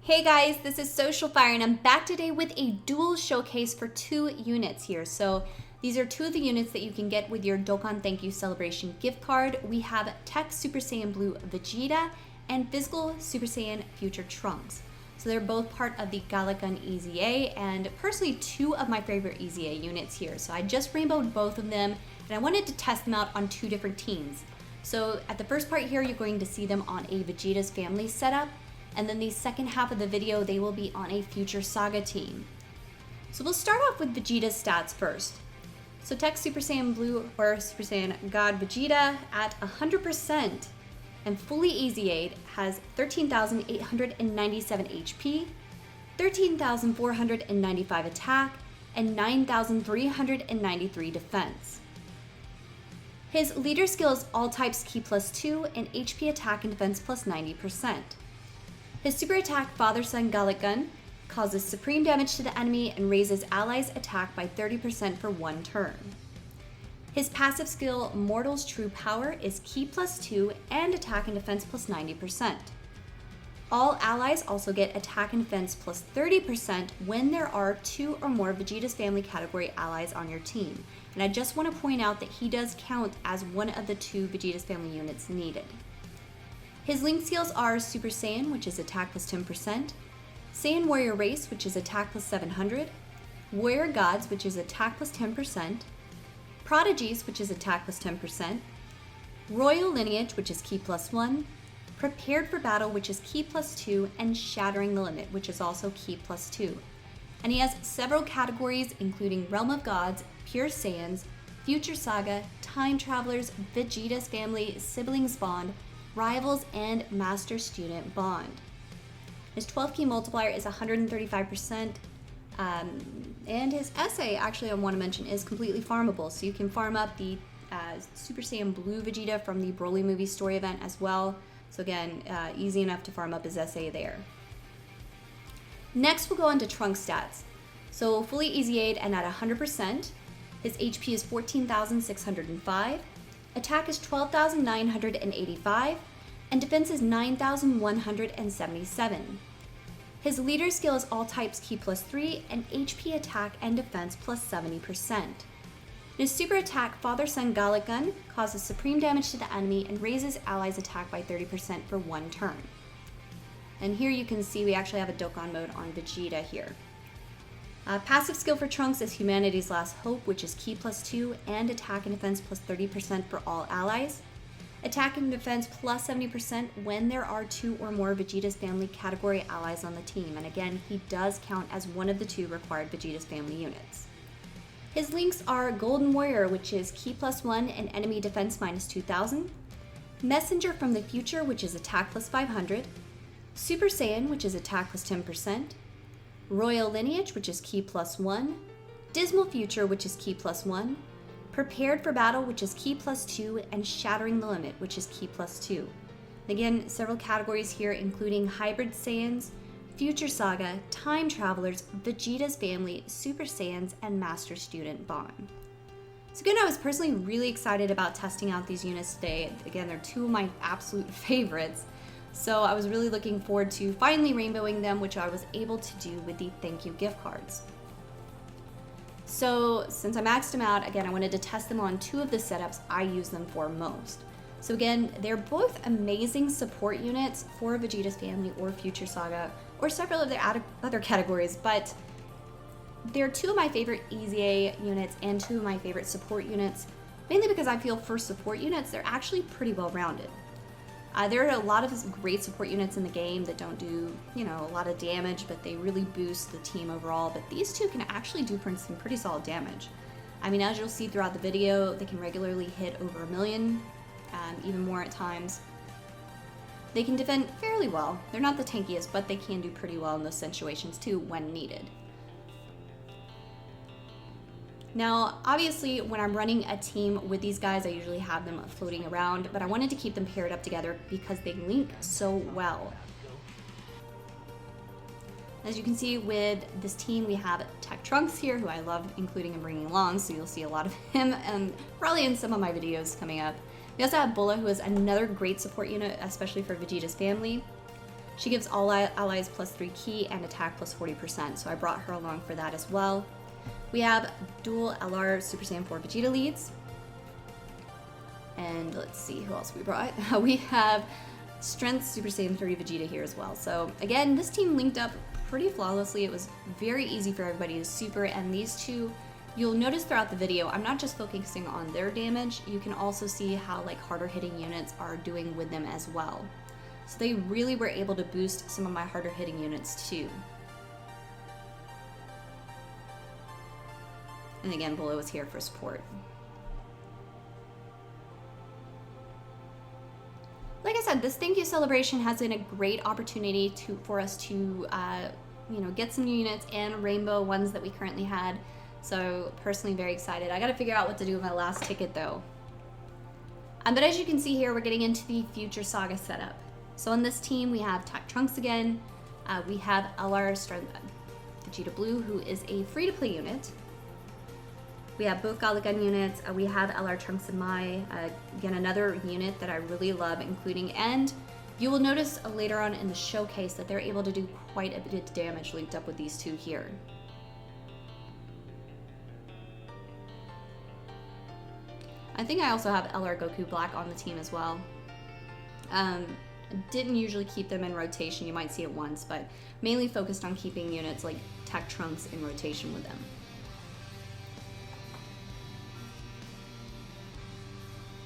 Hey guys, this is Social Fire and I'm back today with a dual showcase for 2 units here. So these are 2 of the units that you can get with your Dokkan Thank You Celebration gift card. We have TEQ Super Saiyan Blue Vegeta and Physical Super Saiyan Future Trunks. So they're both part of the Dokkan EZA and personally 2 of my favorite EZA units here. So I just rainbowed both of them and I wanted to test them out on 2 different teams. So at the first part here, you're going to see them on a Vegeta's family setup. And then the second half of the video, they will be on a future Saga team. So we'll start off with Vegeta's stats first. So TEQ Super Saiyan Blue or Super Saiyan God Vegeta at 100% and fully EZA'd has 13,897 HP, 13,495 attack, and 9,393 defense. His leader skill is all types Ki +2 and HP attack and defense plus 90%. His super attack, Father-Son Gun, causes supreme damage to the enemy and raises allies' attack by 30% for 1 turn. His passive skill, Mortal's True Power, is Ki +2 and attack and defense plus 90%. All allies also get attack and defense plus 30% when there are 2 or more Vegeta's family category allies on your team. And I just want to point out that he does count as one of the 2 Vegeta's family units needed. His link skills are Super Saiyan, which is attack plus 10%, Saiyan Warrior Race, which is attack plus 700, Warrior Gods, which is attack plus 10%, Prodigies, which is attack plus 10%, Royal Lineage, which is Ki +1, Prepared for Battle, which is Ki +2, and Shattering the Limit, which is also Ki +2. And he has several categories, including Realm of Gods, Pure Saiyans, Future Saga, Time Travelers, Vegeta's Family, Siblings Bond, Rivals, and Master-Student Bond. His 12 key multiplier is 135%, and his essay, actually I want to mention, is completely farmable. So you can farm up the Super Saiyan Blue Vegeta from the Broly movie story event as well. So again, easy enough to farm up his essay there. Next we'll go into Trunks stats. So fully EZA'd and at 100%, his HP is 14,605. Attack is 12,985, and defense is 9,177. His leader skill is all types Ki +3 and HP attack and defense plus 70%. His super attack, Father-Son Gun, causes supreme damage to the enemy and raises allies' attack by 30% for 1 turn. And here you can see we actually have a Dokkan mode on Vegeta here. Passive skill for Trunks is Humanity's Last Hope, which is Ki +2 and attack and defense plus 30% for all allies. Attack and defense plus 70% when there are 2 or more Vegeta's family category allies on the team. And again, he does count as one of the 2 required Vegeta's family units. His links are Golden Warrior, which is Ki +1 and enemy defense minus 2,000. Messenger from the Future, which is attack plus 500. Super Saiyan, which is attack plus 10%. Royal Lineage, which is Ki +1, Dismal Future, which is Ki +1, Prepared for Battle, which is Ki +2, and Shattering the Limit, which is Ki +2. Again, several categories here, including Hybrid Saiyans, Future Saga, Time Travelers, Vegeta's Family, Super Saiyans, and Master Student Bond. So again, I was personally really excited about testing out these units today. Again, they're 2 of my absolute favorites. So I was really looking forward to finally rainbowing them, which I was able to do with the thank you gift cards. So since I maxed them out, again, I wanted to test them on 2 of the setups I use them for most. So again, they're both amazing support units for Vegeta's family or Future Saga, or several of their other categories, but they're 2 of my favorite EZA units and 2 of my favorite support units, mainly because I feel for support units, they're actually pretty well rounded. There are a lot of great support units in the game that don't do, a lot of damage, but they really boost the team overall. But these 2 can actually do some pretty solid damage. I mean, as you'll see throughout the video, they can regularly hit over 1 million, even more at times. They can defend fairly well. They're not the tankiest, but they can do pretty well in those situations too when needed. Now, obviously, when I'm running a team with these guys, I usually have them floating around, but I wanted to keep them paired up together because they link so well. As you can see with this team, we have TEQ Trunks here, who I love including and bringing along, so you'll see a lot of him, and probably in some of my videos coming up. We also have Bulla, who is another great support unit, especially for Vegeta's family. She gives all allies +3 ki and attack +40%, so I brought her along for that as well. We have dual LR Super Saiyan 4 Vegeta leads. And let's see who else we brought. We have Strength Super Saiyan 30 Vegeta here as well. So again, this team linked up pretty flawlessly. It was very easy for everybody to super, and these two, you'll notice throughout the video, I'm not just focusing on their damage, you can also see how like harder hitting units are doing with them as well. So they really were able to boost some of my harder hitting units too. And again, Below is here for support. Like I said, this thank you celebration has been a great opportunity for us to get some new units and rainbow ones that we currently had. So personally very excited. I gotta figure out what to do with my last ticket though. But as you can see here, we're getting into the future Saga setup. So on this team, we have TEQ Trunks again. We have LR Vegeta Blue, who is a free-to-play unit. We have both Gauntlet Gun units. We have LR Trunks and Mai, again, another unit that I really love, including, and you will notice later on in the showcase that they're able to do quite a bit of damage linked up with these two here. I think I also have LR Goku Black on the team as well. Didn't usually keep them in rotation, you might see it once, but mainly focused on keeping units like TEQ Trunks in rotation with them.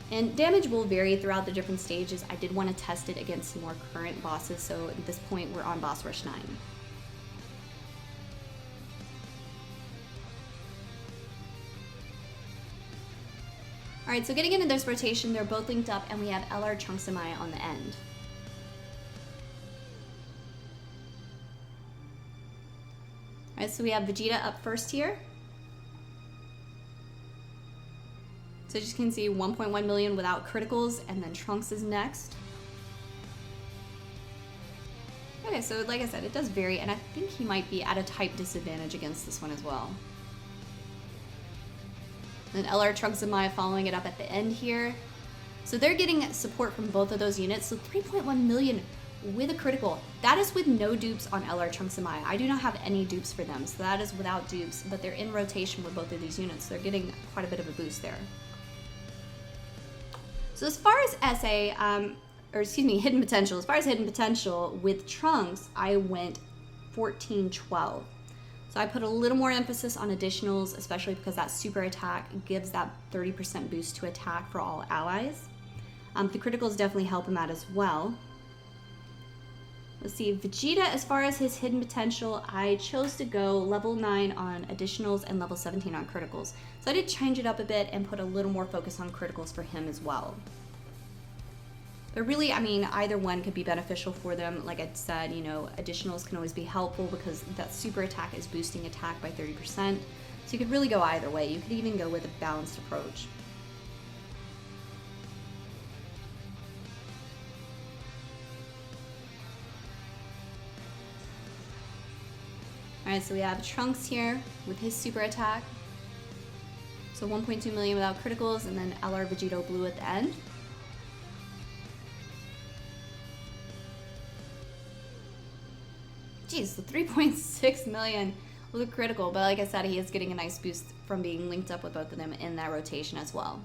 And damage will vary throughout the different stages. I did want to test it against some more current bosses, so at this point we're on Boss Rush 9. Alright, so getting into this rotation, they're both linked up, and we have LR Trunks and Mai on the end. Alright, so we have Vegeta up first here. So as you can see, 1.1 million without criticals, and then Trunks is next. Okay, so like I said, it does vary, and I think he might be at a type disadvantage against this one as well. Then LR Trunks and Mai following it up at the end here. So they're getting support from both of those units, so 3.1 million with a critical. That is with no dupes on LR Trunks and Mai. I do not have any dupes for them, so that is without dupes, but they're in rotation with both of these units, so they're getting quite a bit of a boost there. So as far as hidden potential, as far as hidden potential with Trunks, I went 14-12. So I put a little more emphasis on additionals, especially because that super attack gives that 30% boost to attack for all allies. The criticals definitely help him out as well. Let's see, Vegeta, as far as his hidden potential, I chose to go level 9 on additionals and level 17 on criticals. So I did change it up a bit and put a little more focus on criticals for him as well. But really, I mean, either one could be beneficial for them. Like I said, additionals can always be helpful because that super attack is boosting attack by 30%. So you could really go either way. You could even go with a balanced approach. Alright, so we have Trunks here with his super attack. So 1.2 million without criticals, and then LR Vegeta Blue at the end. Geez, so 3.6 million with a critical, but like I said, he is getting a nice boost from being linked up with both of them in that rotation as well.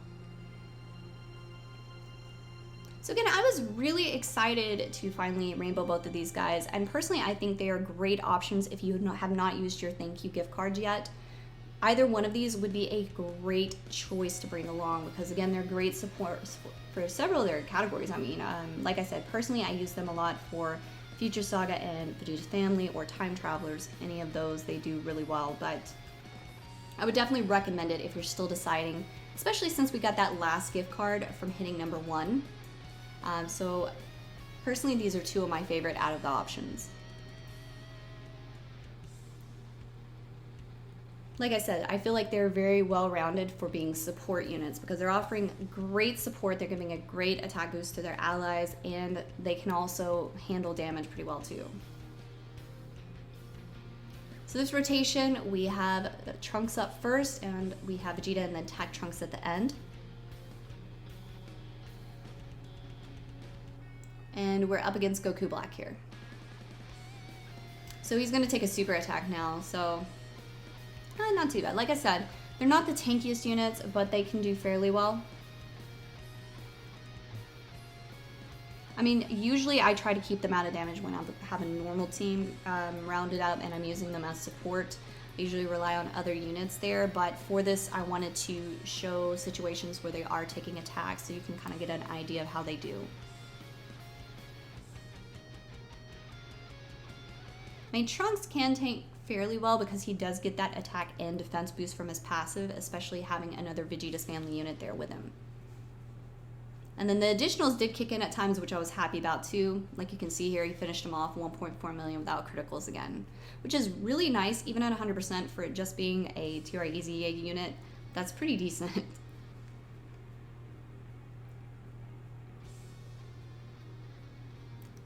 So again, I was really excited to finally rainbow both of these guys, and personally I think they are great options if you have not used your thank you gift cards yet. Either one of these would be a great choice to bring along because again, they're great support for several of their categories. I mean, like I said, personally I use them a lot for Future Saga and Vegeta's Family or Time Travelers. Any of those, they do really well, but I would definitely recommend it if you're still deciding, especially since we got that last gift card from hitting number 1. So personally, these are two of my favorite out of the options. Like I said, I feel like they're very well-rounded for being support units because they're offering great support, they're giving a great attack boost to their allies, and they can also handle damage pretty well too. So this rotation, we have Trunks up first, and we have Vegeta and then TEQ Trunks at the end. And we're up against Goku Black here. So he's going to take a super attack now, so not too bad. Like I said, they're not the tankiest units, but they can do fairly well. I mean, usually I try to keep them out of damage when I have a normal team rounded up and I'm using them as support. I usually rely on other units there, but for this I wanted to show situations where they are taking attacks so you can kind of get an idea of how they do. I mean, Trunks can tank fairly well because he does get that attack and defense boost from his passive, especially having another Vegeta's family unit there with him. And then the additionals did kick in at times, which I was happy about too. Like you can see here, he finished him off 1.4 million without criticals again, which is really nice, even at 100% for it just being a TREZA unit. That's pretty decent.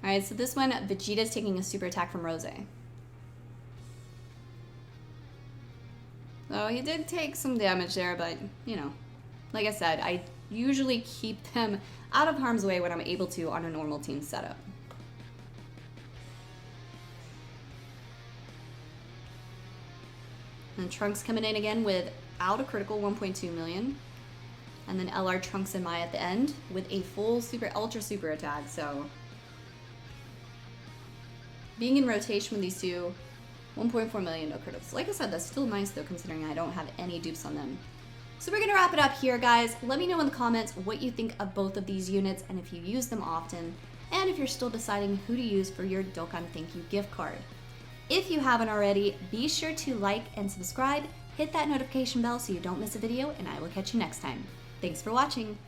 Alright, so this one, Vegeta's taking a super attack from Rose. So he did take some damage there, but, you know, like I said, I usually keep them out of harm's way when I'm able to on a normal team setup. And Trunks coming in again without a critical 1.2 million. And then LR Trunks and Mai at the end with a full ultra super attack, so being in rotation with these two, 1.4 million no criticals. Like I said, that's still nice though, considering I don't have any dupes on them. So we're gonna wrap it up here, guys. Let me know in the comments what you think of both of these units and if you use them often, and if you're still deciding who to use for your Dokkan Thank You gift card. If you haven't already, be sure to like and subscribe, hit that notification bell so you don't miss a video, and I will catch you next time. Thanks for watching.